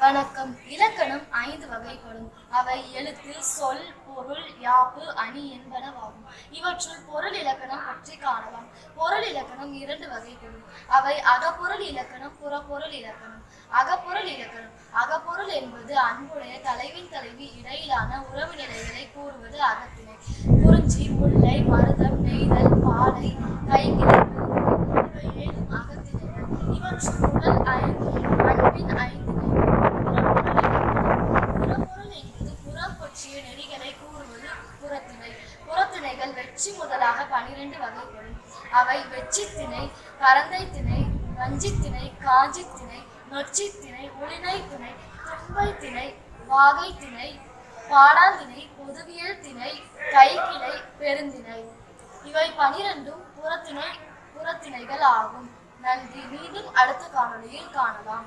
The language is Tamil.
வணக்கம். இலக்கணம் 5 வகைப்படும். அவை எழுத்து, சொல், பொருள், யாப்பு, அணி என்பனவாகும். இவற்றுள் பொருள் இலக்கணம் பற்றி காணலாம். பொருள் இலக்கணம் 2 வகைப்படும். அவை அகப்பொருள் இலக்கணம், புறப்பொருள் இலக்கணம். அகப்பொருள் இலக்கணம். அகப்பொருள் என்பது அன்புடைய தலைவன் தலைவி இடையிலான உறவு நிலைகளை கூறுவது அகத்திணை. குறிஞ்சி, முல்லை, மருதம், நெய்தல், பாலை, கைக்கிளை இவை ஏதும் அகத்திணைகள். இவற்றுள் முதல் 5 அன்பின் 5 புறப்பொருள் என்பது புறம் பற்றிய நெறிகளை கூறுவது புறத்திணை. புறத்திணைகள் வெற்றி முதலாக 12 வகைப்படும். அவை வெற்றித்திணை, கரந்தை திணை, வஞ்சித்திணை, காஞ்சித்திணை, நொச்சித்திணை, ஒளினை திணை, தும்பை திணை, வாகை திணை, பாடாந்திணை, பொதுவியல் திணை, கைக்கிளை, பெருந்திணை. இவை 12ம் புறத்திணைகள் ஆகும். நன்றி. மீண்டும் அடுத்த காணொளியில் காணலாம்.